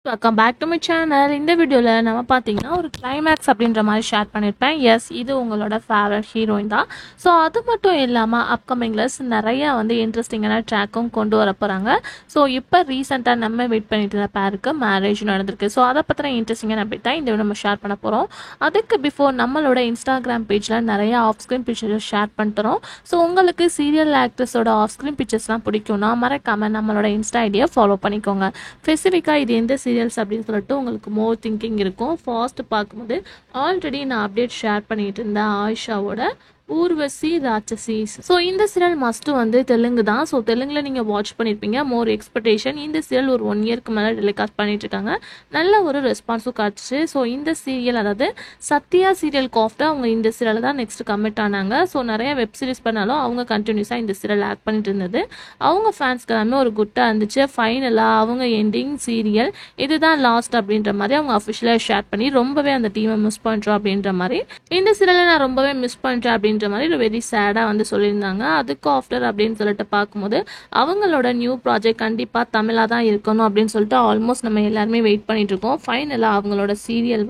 Welcome back to my channel. இந்த வீடியோவில் நம்ம பார்த்தீங்கன்னா ஒரு கிளைமேக்ஸ் அப்படின்ற மாதிரி ஷேர் பண்ணியிருப்பேன். எஸ், இது உங்களோட ஃபேவரட் ஹீரோயின் தான். ஸோ அது மட்டும் இல்லாமல் அப்கமிங்லஸ் நிறையா இன்ட்ரெஸ்டிங்கான ட்ராக்கும் கொண்டு வர போகிறாங்க. ஸோ இப்போ ரீசெண்டாக நம்ம வெயிட் பண்ணிட்டு இருந்த பேருக்கு மேரேஜ் நடந்திருக்கு. ஸோ அதை பற்றின இன்ட்ரெஸ்டிங்கான அப்டேட் தான் இந்த வீடியோ நம்ம ஷேர் பண்ண போகிறோம். அதுக்கு பிஃபோர் நம்மளோட இன்ஸ்டாகிராம் பேஜில் நிறையா ஆஃப் ஸ்க்ரீன் பிக்சர்ஸ் ஷேர் பண்ணிட்டுறோம். ஸோ உங்களுக்கு சீரியல் ஆக்ட்ரஸோட ஆஃப் ஸ்க்ரீன் பிக்சர்ஸ்லாம் பிடிக்கும்னா மறக்காமல் நம்மளோட இன்ஸ்டா ஐடியை ஃபாலோ பண்ணிக்கோங்க. ஸ்பெசிஃபிக்காக இது எந்த சீரியல்ஸ் அப்படின்னு சொல்லிட்டு உங்களுக்கு மோர் திங்கிங் இருக்கும். ஃபாஸ்ட் பார்க்கும்போது ஆல்ரெடி நான் அப்டேட் ஷேர் பண்ணிட்டு இருந்தேன் ஆயிஷாவோட ஊர்வசி ராட்சசி. ஸோ இந்த சீரியல் மஸ்ட்டு தெலுங்கு தான். ஸோ தெலுங்கில் நீங்கள் வாட்ச் பண்ணியிருப்பீங்க. மோர் எக்ஸ்பெக்டேஷன். இந்த சீரியல் ஒரு 1 இயர்க்கு மேலே டெலிகாஸ்ட் பண்ணிட்டு இருக்காங்க. நல்ல ஒரு ரெஸ்பான்ஸும் காட்டுச்சு. ஸோ இந்த சீரியல், அதாவது சத்யா சீரியல் காஃப்டாக அவங்க இந்த சீரியல் தான் நெக்ஸ்ட் கமிட் ஆனாங்க. ஸோ நிறைய வெப் சீரிஸ் பண்ணாலும் அவங்க கண்டினியூஸாக இந்த சீரியல் ஆக்ட் பண்ணிட்டு இருந்தது. அவங்க ஃபேன்ஸ்க்கு எல்லாமே ஒரு குட்டாக இருந்துச்சு. ஃபைனலாக அவங்க எண்டிங் சீரியல் இதுதான் லாஸ்ட் அப்படின்ற மாதிரி அவங்க அஃபிஷியலாக ஷேர் பண்ணி ரொம்பவே அந்த டீமை மிஸ் பண்ணுறோம் அப்படின்ற மாதிரி, இந்த சீரியலை நான் ரொம்பவே மிஸ் பண்ணுறேன் அப்படின்ற மாதிரி வெரி சேடாக சொல்லியிருந்தாங்க. அதுக்கு ஆஃப்டர் அப்படின்னு சொல்லிட்டு பார்க்கும்போது அவங்களோட நியூ ப்ராஜெக்ட் கண்டிப்பாக தமிழாக தான் இருக்கணும் அப்படின்னு சொல்லிட்டு ஆல்மோஸ்ட் நம்ம எல்லாருமே வெயிட் பண்ணிட்டு இருக்கோம். ஃபைனலாக அவங்களோட சீரியல்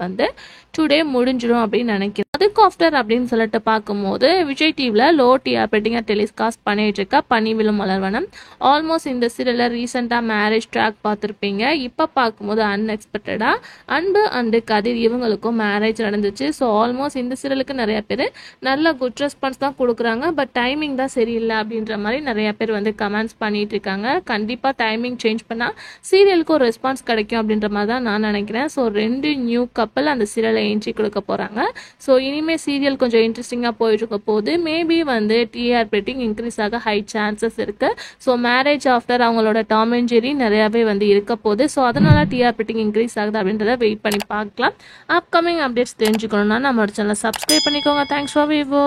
டுடே முடிஞ்சிடும் அப்படின்னு நினைக்கிறேன். அதுக்கு ஆஃப்டர் அப்படின்னு சொல்லிட்டு பார்க்கும்போது விஜய் டிவியில் லோ டிஆர்பிட்டிங்க டெலிகாஸ்ட் பண்ணிட்டு இருக்க பனி விழும் மலர்வனம். ஆல்மோஸ்ட் இந்த சீரியலில் ரீசெண்டாக மேரேஜ் ட்ராக் பார்த்துருப்பீங்க. இப்போ பார்க்கும்போது அன்எக்ஸ்பெக்டடாக அன்பு அண்டு கதிர் இவங்களுக்கும் மேரேஜ் நடந்துச்சு. ஸோ ஆல்மோஸ்ட் இந்த சீரியலுக்கு நிறைய பேர் நல்ல குட் ரெஸ்பான்ஸ் தான் கொடுக்குறாங்க. பட் டைமிங் தான் சரியில்லை அப்படின்ற மாதிரி நிறைய பேர் கமெண்ட்ஸ் பண்ணிட்டு இருக்காங்க. கண்டிப்பாக டைமிங் சேஞ்ச் பண்ணால் சீரியலுக்கு ஒரு ரெஸ்பான்ஸ் கிடைக்கும் அப்படின்ற மாதிரி தான் நான் நினைக்கிறேன். ஸோ 2 நியூ கப்பல் அந்த சீரியலை என்ட்ரி கொடுக்க போகிறாங்க. ஸோ இனிமேல் சீரியல் கொஞ்சம் இன்ட்ரெஸ்டிங்காக போயிட்டு இருக்க போது மேபி டிஆர் ரேட்டிங் இன்க்ரீஸ் ஆக ஹை சான்சஸ் இருக்கு. ஸோ மேரேஜ் ஆஃப்டர் அவங்களோட டாம் அண்ட் ஜெர்ரி நிறையாவே இருக்க போகுது. ஸோ அதனால டிஆர் ரேட்டிங் இன்க்ரீஸ் ஆகுது அப்படின்றத வெயிட் பண்ணி பார்க்கலாம். அப்கமிங் அப்டேட்ஸ் தெரிஞ்சுக்கணும்னா நம்மளோட சேனலை சப்ஸ்கிரைப் பண்ணிக்கோங்க. Thanks for view.